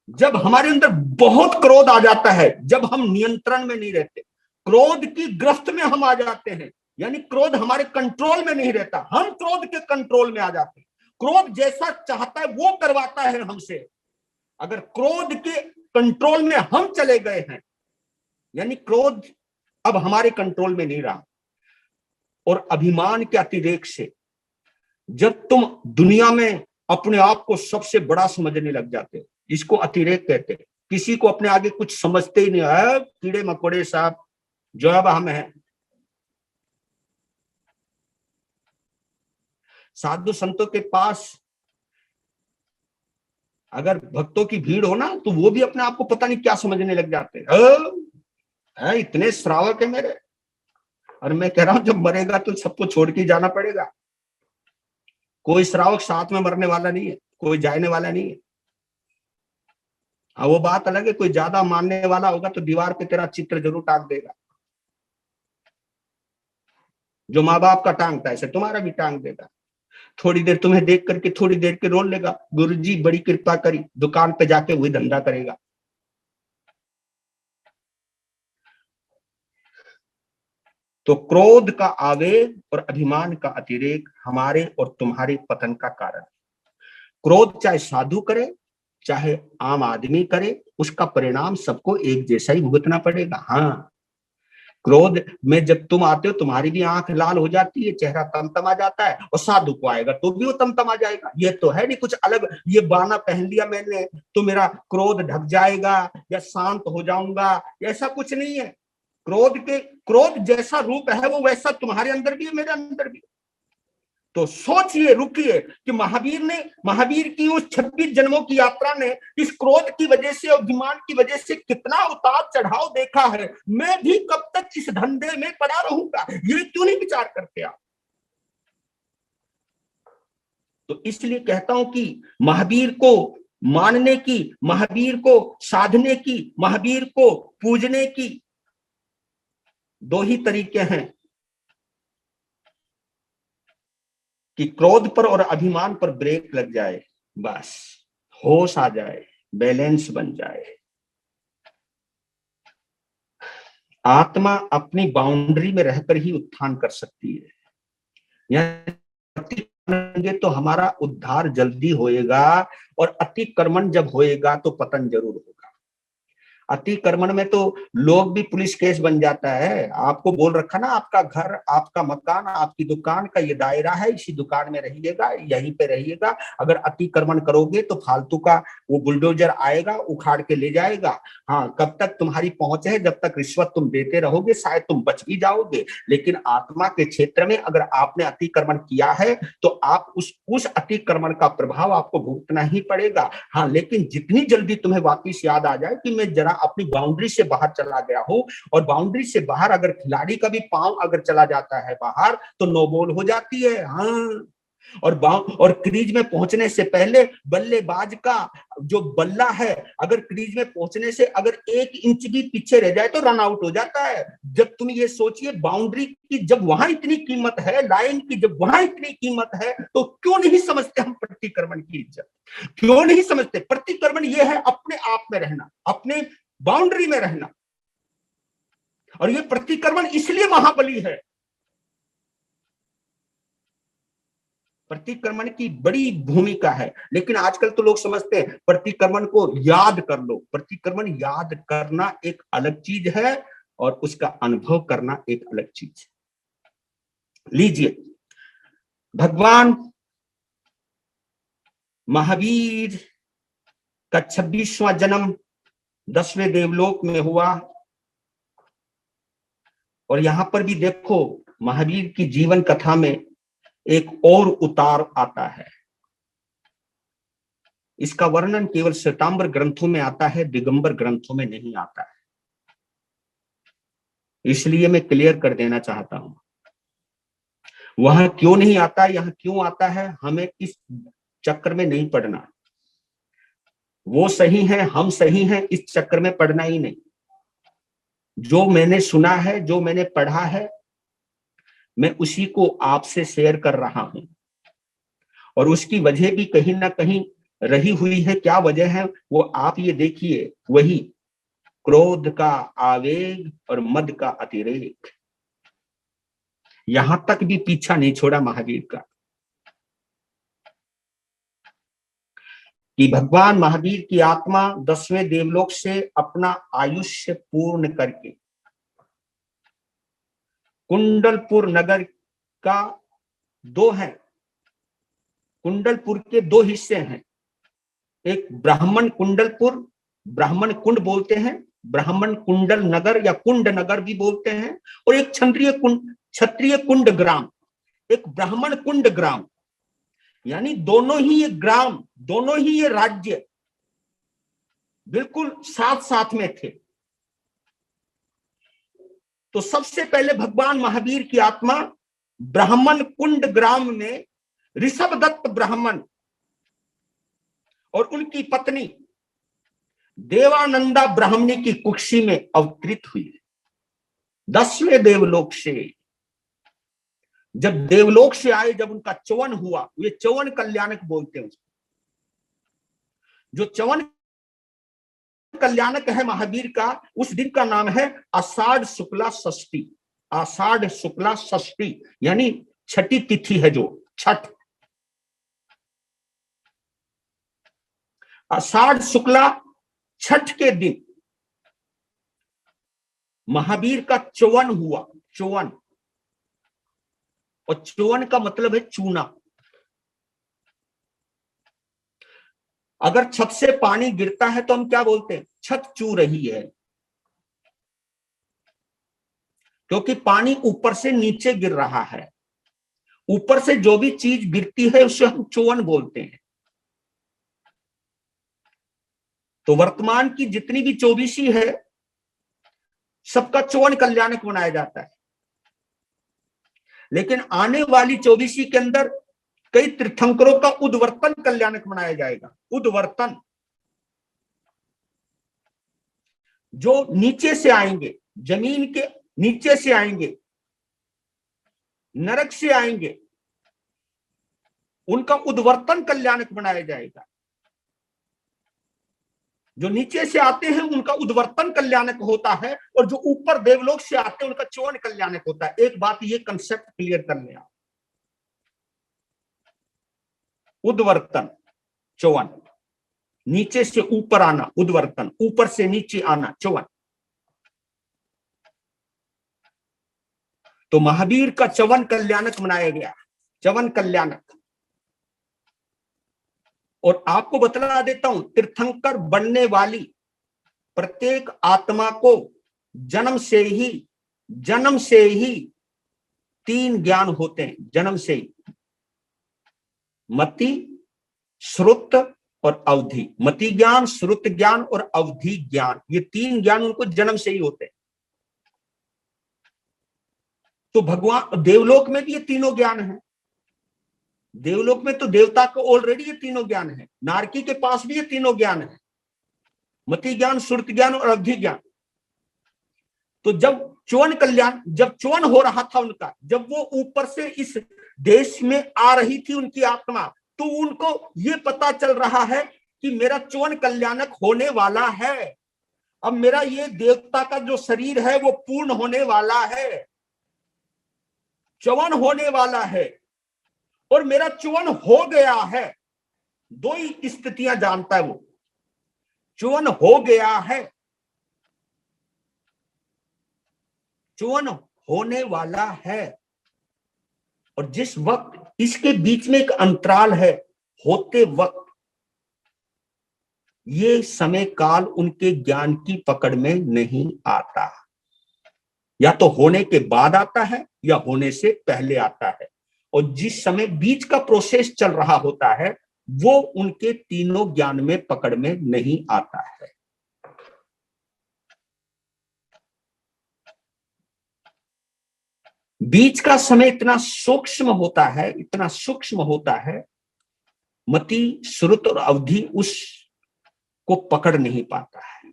जब हमारे अंदर बहुत क्रोध आ जाता है, जब हम नियंत्रण में नहीं रहते, क्रोध की गिरफ्त में हम आ जाते हैं, यानी क्रोध हमारे कंट्रोल में नहीं रहता, हम क्रोध के कंट्रोल में आ जाते हैं। क्रोध जैसा चाहता है वो करवाता है हमसे। अगर क्रोध के कंट्रोल में हम चले गए हैं, यानी क्रोध अब हमारे कंट्रोल में नहीं रहा। और अभिमान के अतिरेक से, जब तुम दुनिया में अपने आप को सबसे बड़ा समझने लग जाते हो, इसको अतिरेक कहते हैं। किसी को अपने आगे कुछ समझते ही नहीं है, कीड़े मकोड़े साहब, जो अब हम हैं। साधु संतों के पास अगर भक्तों की भीड़ हो ना, तो वो भी अपने आप को पता नहीं क्या समझने लग जाते हैं। है, इतने श्रावक है मेरे। और मैं कह रहा हूं जब मरेगा तो सबको छोड़ के जाना पड़ेगा। कोई श्रावक साथ में मरने वाला नहीं है, कोई जाने वाला नहीं है। हाँ, वो बात अलग है, कोई ज्यादा मानने वाला होगा तो दीवार पे तेरा चित्र जरूर टांग देगा। जो माँ बाप का टांगता है ऐसे तुम्हारा भी टांग देगा। थोड़ी देर तुम्हें देख करके थोड़ी देर के रोल लेगा, गुरुजी बड़ी कृपा करी, दुकान पे जाके वही धंधा करेगा। तो क्रोध का आवेग और अभिमान का अतिरेक हमारे और तुम्हारे पतन का कारण। क्रोध चाहे साधु करे चाहे आम आदमी करे, उसका परिणाम सबको एक जैसा ही भुगतना पड़ेगा। हाँ, क्रोध में जब तुम आते हो तुम्हारी भी आंख लाल हो जाती है, चेहरा तमतमा जाता है, और साधु को आएगा तो भी वो तमतमा जाएगा। ये तो है नहीं कुछ अलग, ये बाना पहन लिया मैंने तो मेरा क्रोध ढक जाएगा या शांत हो जाऊंगा, ऐसा कुछ नहीं है। क्रोध जैसा रूप है वो वैसा तुम्हारे अंदर भी है, मेरे अंदर भी। तो सोचिए, रुकिए कि महावीर की उस 26 जन्मों की यात्रा ने इस क्रोध की वजह से और अभिमान की वजह से कितना उतार चढ़ाव देखा है। मैं भी कब तक इस धंधे में पड़ा रहूंगा, ये क्यों नहीं विचार करते आप? तो इसलिए कहता हूं कि महावीर को मानने की, महावीर को साधने की, महावीर को पूजने की दो ही तरीके हैं कि क्रोध पर और अभिमान पर ब्रेक लग जाए, बस होश आ जाए, बैलेंस बन जाए। आत्मा अपनी बाउंड्री में रहकर ही उत्थान कर सकती है। तो हमारा उद्धार जल्दी होएगा, और अतिक्रमण जब होएगा तो पतन जरूर होगा। अतिक्रमण में तो लोग भी पुलिस केस बन जाता है। आपको बोल रखा ना, आपका घर, आपका मकान, आपकी दुकान का ये दायरा है, इसी दुकान में रहिएगा, यहीं पे रहिएगा। अगर अतिक्रमण करोगे तो फालतू का वो बुलडोजर आएगा, उखाड़ के ले जाएगा। हाँ, कब तक तुम्हारी पहुंच है, जब तक रिश्वत तुम देते रहोगे शायद तुम बच भी जाओगे, लेकिन आत्मा के क्षेत्र में अगर आपने अतिक्रमण किया है तो आप उस अतिक्रमण का प्रभाव आपको भुगतना ही पड़ेगा। हाँ, लेकिन जितनी जल्दी तुम्हें वापिस याद आ जाए कि मैं जरा अपनी बाउंड्री से बाहर चला गया हूं, और बाउंड्री से बाहर अगर खिलाड़ी का भी पांव अगर चला जाता है बाहर तो नो बॉल हो जाती है। हाँ, और क्रीज में पहुंचने से पहले बल्लेबाज का जो बल्ला है, अगर क्रीज में पहुंचने से अगर 1 इंच भी पीछे रह जाए तो रन आउट हो जाता है। जब तुम ये सोचिए बाउंड्री की जब वहां इतनी कीमत है, लाइन की जब वहां इतनी कीमत है, तो क्यों नहीं समझते हम प्रतिक्रमण की इज्जत? क्यों नहीं समझते? प्रतिक्रमण ये है अपने आप में रहना, अपने बाउंड्री में रहना। और ये प्रतिक्रमण इसलिए महाबली है। प्रतिक्रमण की बड़ी भूमिका है, लेकिन आजकल तो लोग समझते हैं प्रतिक्रमण को याद कर लो। प्रतिक्रमण याद करना एक अलग चीज है और उसका अनुभव करना एक अलग चीज है। लीजिए, भगवान महावीर का 26वां जन्म 10वें देवलोक में हुआ, और यहां पर भी देखो महावीर की जीवन कथा में एक और उतार आता है। इसका वर्णन केवल श्वेतांबर ग्रंथों में आता है, दिगंबर ग्रंथों में नहीं आता है। इसलिए मैं क्लियर कर देना चाहता हूं, वहां क्यों नहीं आता, यहां क्यों आता है, हमें इस चक्कर में नहीं पड़ना। वो सही है, हम सही हैं, इस चक्कर में पड़ना ही नहीं। जो मैंने सुना है, जो मैंने पढ़ा है, मैं उसी को आपसे शेयर कर रहा हूं, और उसकी वजह भी कहीं ना कहीं रही हुई है। क्या वजह है वो आप ये देखिए, वही क्रोध का आवेग और मद का अतिरेक। यहां तक भी पीछा नहीं छोड़ा महावीर का, कि भगवान महावीर की आत्मा 10वें देवलोक से अपना आयुष्य पूर्ण करके कुंडलपुर नगर का दो है, कुंडलपुर के दो हिस्से हैं। एक ब्राह्मण कुंडलपुर, ब्राह्मण कुंड बोलते हैं, ब्राह्मण कुंडल नगर या कुंड नगर भी बोलते हैं, और एक क्षत्रिय कुंड ग्राम, एक ब्राह्मण कुंड ग्राम। यानी दोनों ही ये ग्राम, दोनों ही ये राज्य बिल्कुल साथ साथ में थे। तो सबसे पहले भगवान महावीर की आत्मा ब्राह्मण कुंड ग्राम में ऋषभदत्त ब्राह्मण और उनकी पत्नी देवानंदा ब्राह्मणी की कुक्षी में अवतरित हुई। 10वें देवलोक से जब देवलोक से आए, जब उनका च्यवन हुआ, ये च्यवन कल्याणक बोलते हैं उसको। जो च्यवन कल्याणक है महावीर का, उस दिन का नाम है आषाढ़ शुक्ला षष्ठी। आषाढ़ शुक्ला षष्ठी यानी छठी तिथि है, जो छठ, आषाढ़ शुक्ला छठ के दिन महावीर का च्यवन हुआ। च्यवन, और च्यवन का मतलब है चूना। अगर छत से पानी गिरता है तो हम क्या बोलते हैं? छत चू रही है, क्योंकि पानी ऊपर से नीचे गिर रहा है। ऊपर से जो भी चीज गिरती है उसे हम च्यवन बोलते हैं। तो वर्तमान की जितनी भी चौबीसी है, सबका च्यवन कल्याणक मनाया जाता है। लेकिन आने वाली चौबीसी के अंदर कई तीर्थंकरों का उद्वर्तन कल्याणक मनाया जाएगा। उद्वर्तन, जो नीचे से आएंगे, जमीन के नीचे से आएंगे, नरक से आएंगे, उनका उद्वर्तन कल्याणक मनाया जाएगा। जो नीचे से आते हैं उनका उद्वर्तन कल्याणक होता है, और जो ऊपर देवलोक से आते हैं उनका च्यवन कल्याणक होता है। एक बात ये कंसेप्ट क्लियर कर ले आप। उद्वर्तन च्यवन, नीचे से ऊपर आना उद्वर्तन, ऊपर से नीचे आना च्यवन। तो महावीर का च्यवन कल्याणक मनाया गया, च्यवन कल्याणक। और आपको बतला देता हूं, तीर्थंकर बनने वाली प्रत्येक आत्मा को जन्म से ही 3 ज्ञान होते हैं। जन्म से ही मति, श्रुत और अवधि। मति ज्ञान, श्रुत ज्ञान और अवधि ज्ञान, ये 3 ज्ञान उनको जन्म से ही होते हैं। तो भगवान देवलोक में भी ये तीनों ज्ञान है। देवलोक में तो देवता को ऑलरेडी ये तीनों ज्ञान है। नारकी के पास भी ये तीनों ज्ञान है, मति ज्ञान, श्रुत ज्ञान और अवधि ज्ञान। तो जब च्यवन कल्याण, जब च्यवन हो रहा था उनका, जब वो ऊपर से इस देश में आ रही थी उनकी आत्मा, तो उनको ये पता चल रहा है कि मेरा च्यवन कल्याणक होने वाला है। अब मेरा ये देवता का जो शरीर है वो पूर्ण होने वाला है, च्यवन होने वाला है, और मेरा च्यवन हो गया है। 2 ही स्थितियां जानता है वो। च्यवन हो गया है, च्यवन होने वाला है, और जिस वक्त इसके बीच में एक अंतराल है, होते वक्त, ये समय काल उनके ज्ञान की पकड़ में नहीं आता। या तो होने के बाद आता है या होने से पहले आता है। और जिस समय बीच का प्रोसेस चल रहा होता है वो उनके तीनों ज्ञान में पकड़ में नहीं आता है। बीच का समय इतना सूक्ष्म होता है, इतना सूक्ष्म होता है, मति, श्रुत और अवधि उसको पकड़ नहीं पाता है।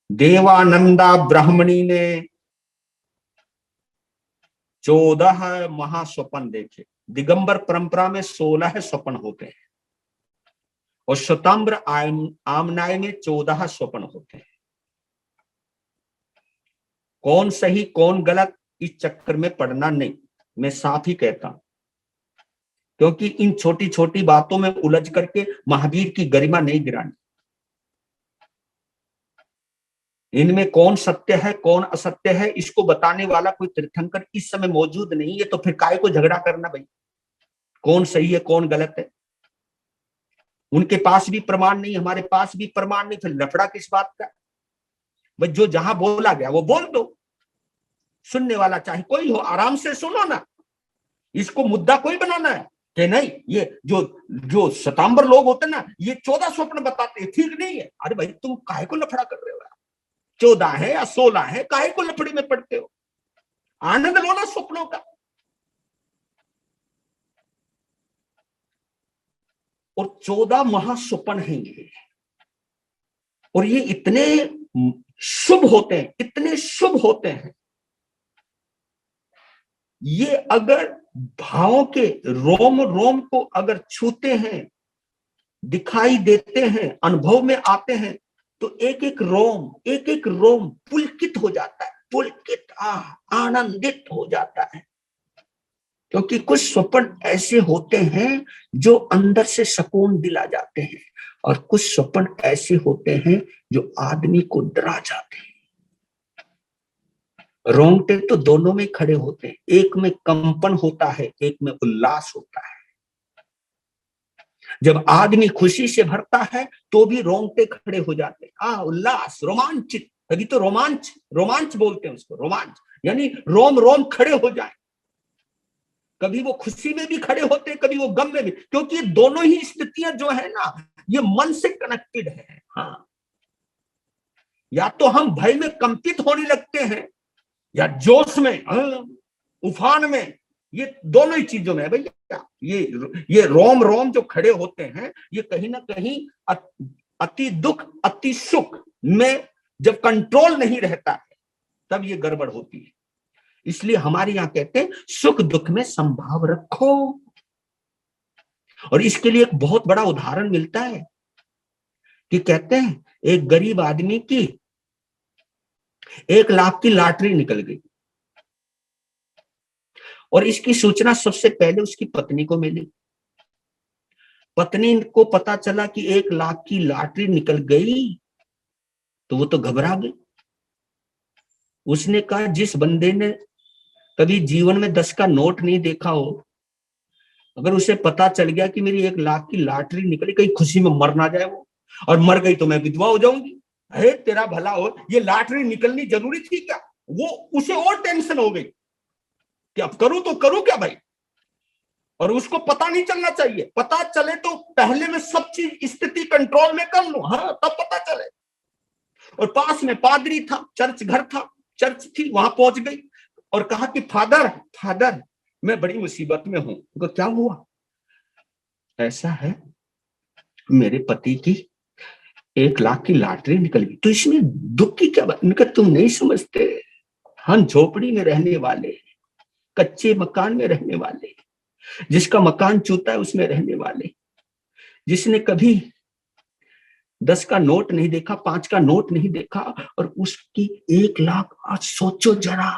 देवानंदा ब्राह्मणी ने 14 महास्वप्न देखे। दिगंबर परंपरा में 16 स्वप्न होते हैं, और श्वेतांबर आमनाय में 14 स्वप्न होते हैं। कौन सही कौन गलत इस चक्कर में पड़ना नहीं, मैं साफ ही कहता हूं, क्योंकि इन छोटी छोटी बातों में उलझ करके महावीर की गरिमा नहीं गिरानी। इनमें कौन सत्य है कौन असत्य है इसको बताने वाला कोई तीर्थंकर इस समय मौजूद नहीं है, तो फिर काय को झगड़ा करना भाई, कौन सही है कौन गलत है। उनके पास भी प्रमाण नहीं, हमारे पास भी प्रमाण नहीं, फिर लफड़ा किस बात का। भाई जो जहां बोला गया वो बोल दो, सुनने वाला चाहे कोई हो, आराम से सुनो ना। इसको मुद्दा कोई बनाना है कि नहीं ये जो श्वेतांबर लोग होते ना, ये 14 स्वप्न बताते हैं, ठीक नहीं है। अरे भाई तुम काहे को लफड़ा कर रहे हो? 14 है या 16 है, काहे को लफड़े में पड़ते हो? आनंद लो ना स्वप्नों का। और 14 महास्वप्न हैं ये, और ये इतने शुभ होते हैं, इतने शुभ होते हैं। ये अगर भावों के रोम रोम को अगर छूते हैं, दिखाई देते हैं, अनुभव में आते हैं, तो एक एक रोम पुलकित हो जाता है, पुलकित, आनंदित हो जाता है। क्योंकि कुछ स्वप्न ऐसे होते हैं जो अंदर से सुकून दिला जाते हैं, और कुछ स्वप्न ऐसे होते हैं जो आदमी को डरा जाते हैं। रोंगटे तो दोनों में खड़े होते हैं, एक में कंपन होता है, एक में उल्लास होता है। जब आदमी खुशी से भरता है तो भी रोंगटे खड़े हो जाते हैं, उल्लास, रोमांचित। तभी तो रोमांच, रोमांच बोलते हैं उसको, रोमांच यानी रोम रोम खड़े हो जाए। कभी वो खुशी में भी खड़े होते हैं, कभी वो गम में भी, क्योंकि ये दोनों ही स्थितियां जो है ना, ये मन से कनेक्टेड है। हाँ, या तो हम भय में कंपित होने लगते हैं, या जोश में, उफान में, ये दोनों ही चीजों में है भैया। ये रोम रोम जो खड़े होते हैं, ये कहीं ना कहीं अति दुख अति सुख में जब कंट्रोल नहीं रहता है, तब ये गड़बड़ होती है। इसलिए हमारे यहां कहते हैं सुख दुख में संभाव रखो। और इसके लिए एक बहुत बड़ा उदाहरण मिलता है कि कहते हैं एक गरीब आदमी की 1 लाख की लॉटरी निकल गई, और इसकी सूचना सबसे पहले उसकी पत्नी को मिली। पत्नी को पता चला कि 1 लाख की लॉटरी निकल गई, तो वो तो घबरा गई। उसने कहा, जिस बंदे ने कभी जीवन में 10 का नोट नहीं देखा हो, अगर उसे पता चल गया कि मेरी 1 लाख की लॉटरी निकली, कहीं खुशी में मर ना जाए वो, और मर गई तो मैं विधवा हो जाऊंगी। अरे तेरा भला हो, ये लॉटरी निकलनी जरूरी थी क्या? वो उसे और टेंशन हो गई कि अब करूं तो करूं क्या भाई। और उसको पता नहीं चलना चाहिए, पता चले तो पहले मैं सब चीज स्थिति कंट्रोल में कर लूं, हाँ तब पता चले। और पास में पादरी था, चर्च घर था, चर्च थी, वहां पहुंच गई और कहा कि फादर मैं बड़ी मुसीबत में हूं। तो क्या हुआ? ऐसा है, मेरे पति की 1 लाख की लॉटरी निकल गई। तो इसमें दुख की क्या बात? निकल, तुम नहीं समझते, हम झोपड़ी में रहने वाले, कच्चे मकान में रहने वाले, जिसका मकान चूता है उसमें रहने वाले, जिसने कभी 10 का नोट नहीं देखा, 5 का नोट नहीं देखा, और उसकी 1 लाख। आज सोचो जरा,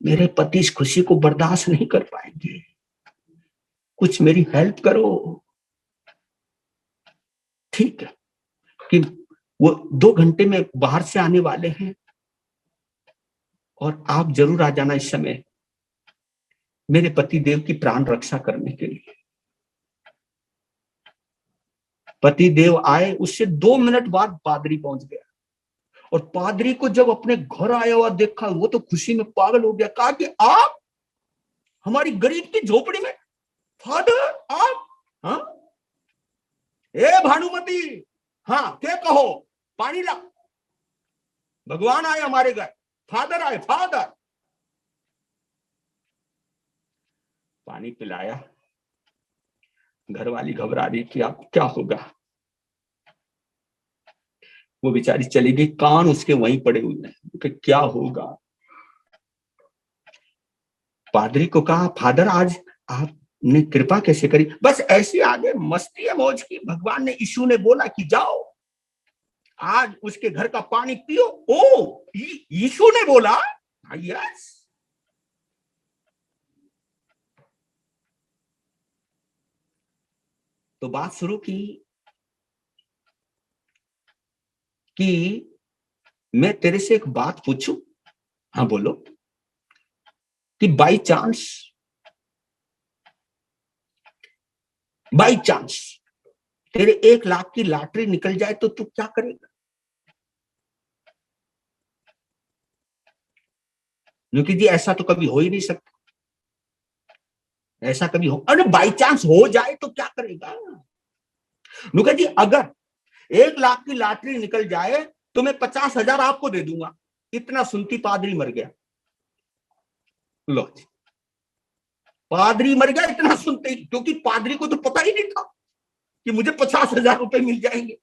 मेरे पति इस खुशी को बर्दाश्त नहीं कर पाएंगे, कुछ मेरी हेल्प करो। ठीक है कि वो 2 घंटे में बाहर से आने वाले हैं, और आप जरूर आ जाना इस समय मेरे पति देव की प्राण रक्षा करने के लिए। पति देव आए, उससे 2 मिनट बाद पादरी पहुंच गया, और पादरी को जब अपने घर आया हुआ देखा, वो तो खुशी में पागल हो गया। कहा कि आप हमारी गरीब की झोपड़ी में, फादर आप, हाँ ए भानुमति, हाँ क्या कहो, पानी ला, भगवान आए हमारे घर, फादर आए, फादर। पानी पिलाया। घरवाली घबरा रही कि अब क्या होगा। वो बेचारी चली गई, कान उसके वहीं पड़े हुए हैं कि क्या होगा। पादरी को कहा, फादर आज आपने कृपा कैसे करी? बस ऐसे आगे मस्ती है मौज की। भगवान ने, यीशु ने बोला कि जाओ आज उसके घर का पानी पियो। ओ, यीशु ने बोला? यस। तो बात शुरू की कि मैं तेरे से एक बात पूछूं? हाँ बोलो। कि बाई चांस तेरे 1 लाख की लॉटरी निकल जाए तो तू क्या करेगा? क्योंकि जी ऐसा तो कभी हो ही नहीं सकता, ऐसा कभी हो, अरे बाई चांस हो जाए तो क्या करेगा? नुका जी, अगर 1 लाख की लॉटरी निकल जाए तो मैं 50,000 आपको दे दूंगा। इतना सुनती पादरी मर गया। लो जी, पादरी मर गया इतना सुनते ही, क्योंकि पादरी को तो पता ही नहीं था कि मुझे 50,000 रुपए मिल जाएंगे।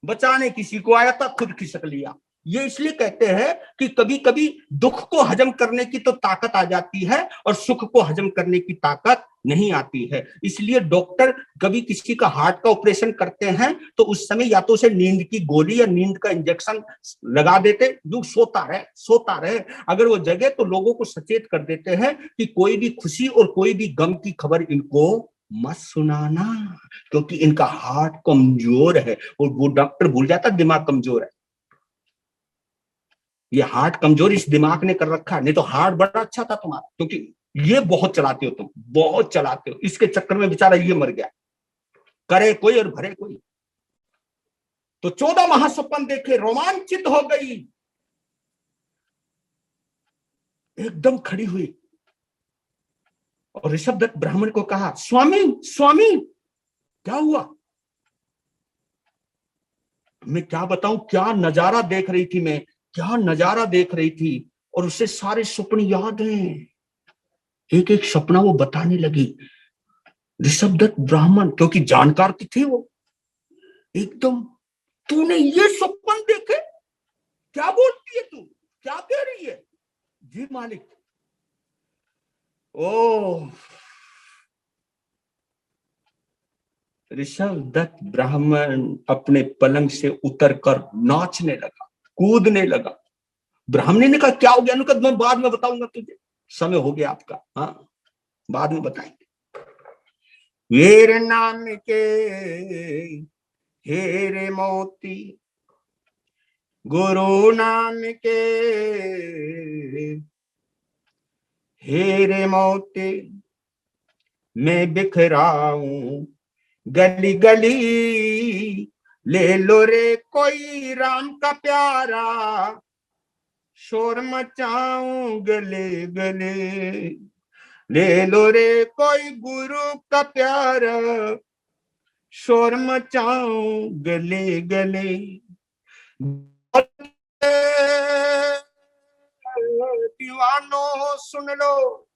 बचाने किसी को आया था, खुद खिसक लिया। ये इसलिए कहते हैं कि कभी कभी दुख को हजम करने की तो ताकत आ जाती है और सुख को हजम करने की ताकत नहीं आती है। इसलिए डॉक्टर कभी किसी का हार्ट का ऑपरेशन करते हैं तो उस समय या तो उसे नींद की गोली या नींद का इंजेक्शन लगा देते, जो सोता रहे। अगर वो जगे तो लोगों को सचेत कर देते हैं कि कोई भी खुशी और कोई भी गम की खबर इनको मत सुनाना, क्योंकि इनका हार्ट कमजोर है। और वो डॉक्टर भूल जाता दिमाग कमजोर है। ये हार्ट कमजोर इस दिमाग ने कर रखा है, नहीं तो हार्ट बड़ा अच्छा था तुम्हारा, क्योंकि ये बहुत चलाते हो तुम, बहुत चलाते हो। इसके चक्कर में बेचारा ये मर गया, करे कोई और भरे कोई। तो 14 महासपन देखे, रोमांचित हो गई, एकदम खड़ी हुई और ऋषभदत्त ब्राह्मण को कहा, स्वामी स्वामी क्या हुआ? मैं क्या बताऊं, क्या नजारा देख रही थी मैं, क्या नजारा देख रही थी। और उसे सारे सपने याद हैं, एक एक सपना वो बताने लगी। ऋषभदत्त ब्राह्मण, क्योंकि जानकार तो थे वो, एकदम, तूने ये सपन देखे? क्या बोलती है तू, क्या कह रही है? जी मालिक। ओ, ऋषभदत्त ब्राह्मण अपने पलंग से उतरकर नाचने लगा, कूदने लगा। ब्राह्मणी ने कहा, क्या हो गया? कहा, मैं बाद में बताऊंगा तुझे, समय हो गया आपका, हाँ बाद में बताएंगे। वीर नाम के हेरे मोती, गुरु नाम के हेरे मोती, मैं बिखराऊं गली गली, ले लो रे कोई राम का प्यारा, शोर मचाऊं गले गले, ले लो रे कोई गुरु का प्यारा, शोर मचाऊं गले गले। दीवानों सुन लो,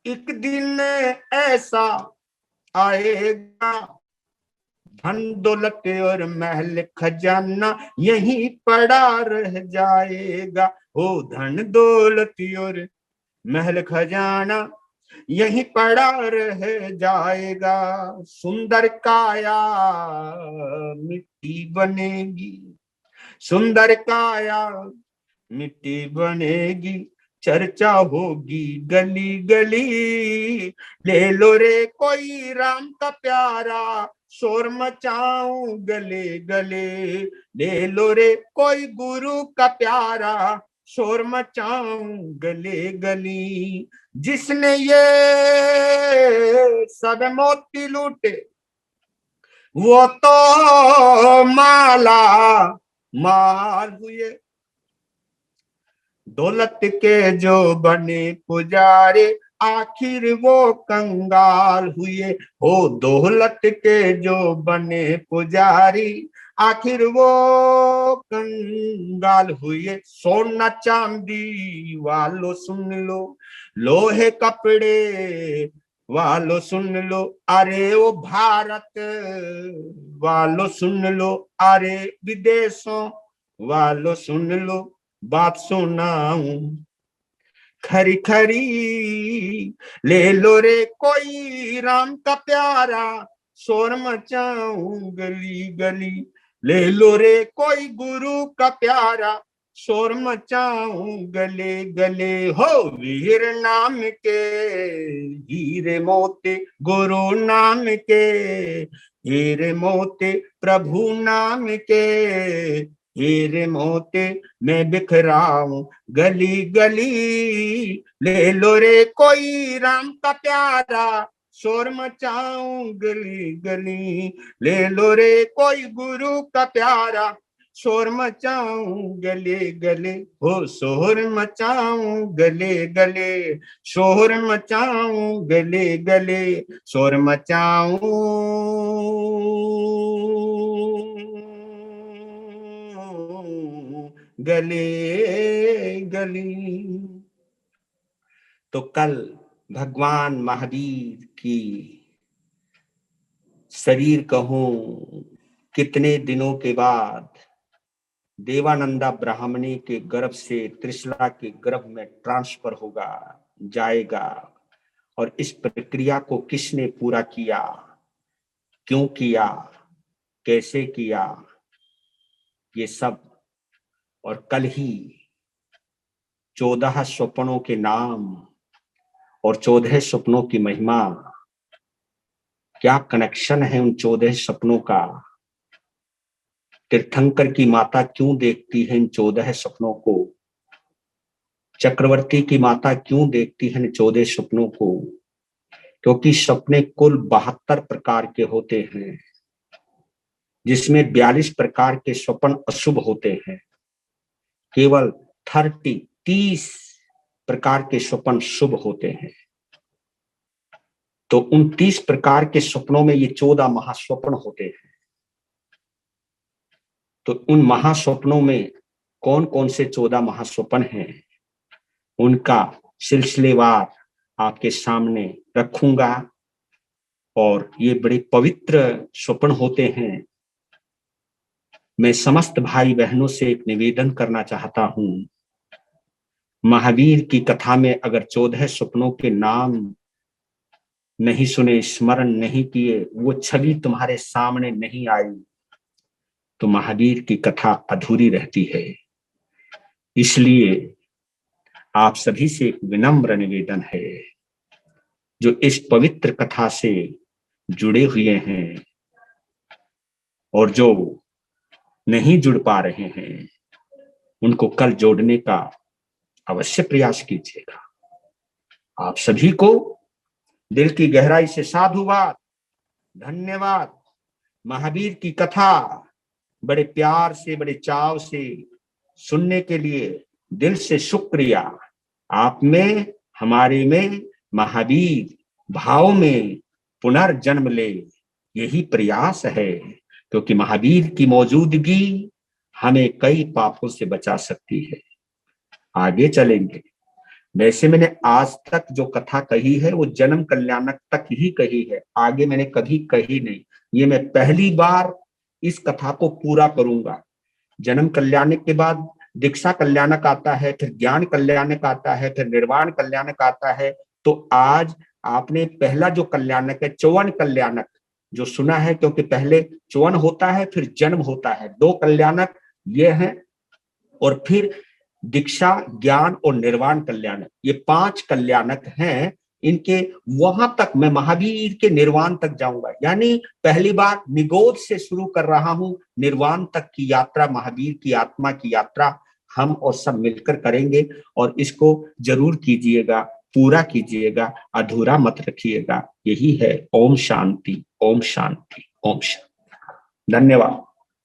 एक दिन ऐसा आएगा, धन दौलत और महल खजाना यहीं पड़ा रह जाएगा। हो धन दौलत और महल खजाना यहीं पड़ा रह जाएगा। सुंदर काया मिट्टी बनेगी, सुंदर काया मिट्टी बनेगी, चर्चा होगी गली गली, ले लो रे कोई राम का प्यारा, शोर मचाऊं गले गले, ले लो रे कोई गुरु का प्यारा, शोर मचाऊं गले गली। जिसने ये सब मोती लूटे वो तो माला माल हुए, दौलत के जो बने पुजारी आखिर वो कंगाल हुए। हो दौलत के जो बने पुजारी आखिर वो कंगाल हुए। सोना चांदी वालों सुन लो, लोहे कपड़े वालों सुन लो, अरे वो भारत वालों सुन लो, अरे विदेशों वालों सुन लो, बात सुनाऊं खरी खरी, ले लो रे कोई राम का प्यारा, शोर मचाऊं गली गली, ले लो रे कोई गुरु का प्यारा, शोर मचाऊं गले गले। हो वीर नाम के हीरे मोती, गुरु नाम के हीरे मोती, प्रभु नाम के हीरे मोती, मैं बिखराऊं गली गली, ले लो रे कोई राम का प्यारा, शोर मचाऊं गली गली, ले लो रे कोई गुरु का प्यारा, शोर मचाऊं गले गले। हो शोर मचाऊं गले गले, शोर मचाऊं गले गले, शोर मचाऊं गले गली। तो कल भगवान महावीर की शरीर कहूं कितने दिनों के बाद देवानंदा ब्राह्मणी के गर्भ से त्रिशला के गर्भ में ट्रांसफर होगा, जाएगा। और इस प्रक्रिया को किसने पूरा किया, क्यों किया, कैसे किया, ये सब। और कल ही 14 स्वप्नों के नाम और 14 स्वप्नों की महिमा, क्या कनेक्शन है उन 14 सपनों का। तीर्थंकर की माता क्यों देखती है इन 14 सपनों को, चक्रवर्ती की माता क्यों देखती है इन 14 सपनों को। क्योंकि सपने कुल 72 प्रकार के होते हैं, जिसमें 42 प्रकार के स्वप्न अशुभ होते हैं, केवल 30 प्रकार के स्वप्न शुभ होते हैं। तो उन 30 प्रकार के स्वप्नों में ये 14 महास्वप्न होते हैं। तो उन महास्वप्नों में कौन कौन से 14 महास्वप्न हैं, उनका सिलसिलेवार आपके सामने रखूंगा। और ये बड़े पवित्र स्वप्न होते हैं। मैं समस्त भाई बहनों से एक निवेदन करना चाहता हूं, महावीर की कथा में अगर 14 स्वप्नों के नाम नहीं सुने, स्मरण नहीं किए, वो छवि तुम्हारे सामने नहीं आई, तो महावीर की कथा अधूरी रहती है। इसलिए आप सभी से एक विनम्र निवेदन है, जो इस पवित्र कथा से जुड़े हुए हैं और जो नहीं जुड़ पा रहे हैं, उनको कल जोड़ने का अवश्य प्रयास कीजिएगा। आप सभी को दिल की गहराई से साधुवाद, धन्यवाद। महावीर की कथा बड़े प्यार से, बड़े चाव से सुनने के लिए दिल से शुक्रिया। आप में, हमारे में महावीर भाव में पुनर्जन्म ले, यही प्रयास है। क्योंकि महावीर की मौजूदगी हमें कई पापों से बचा सकती है। आगे चलेंगे। वैसे मैंने आज तक जो कथा कही है वो जन्म कल्याणक तक ही कही है, आगे मैंने कभी कही नहीं। ये मैं पहली बार इस कथा को पूरा करूंगा। जन्म कल्याणक के बाद दीक्षा कल्याणक आता है, फिर ज्ञान कल्याणक आता है, फिर निर्वाण कल्याणक आता है। तो आज आपने पहला जो कल्याणक है, चौवन कल्याणक जो सुना है, क्योंकि पहले चौवन होता है फिर जन्म होता है, 2 कल्याणक ये हैं। और फिर दीक्षा, ज्ञान और निर्वाण कल्याणक, ये 5 कल्याणक हैं। इनके वहां तक मैं महावीर के निर्वाण तक जाऊंगा। यानी पहली बार निगोद से शुरू कर रहा हूं, निर्वाण तक की यात्रा, महावीर की आत्मा की यात्रा हम और सब मिलकर करेंगे। और इसको जरूर कीजिएगा, पूरा कीजिएगा, अधूरा मत रखिएगा। यही है। ओम शांति, ओम शांति, ओम शांति। धन्यवाद।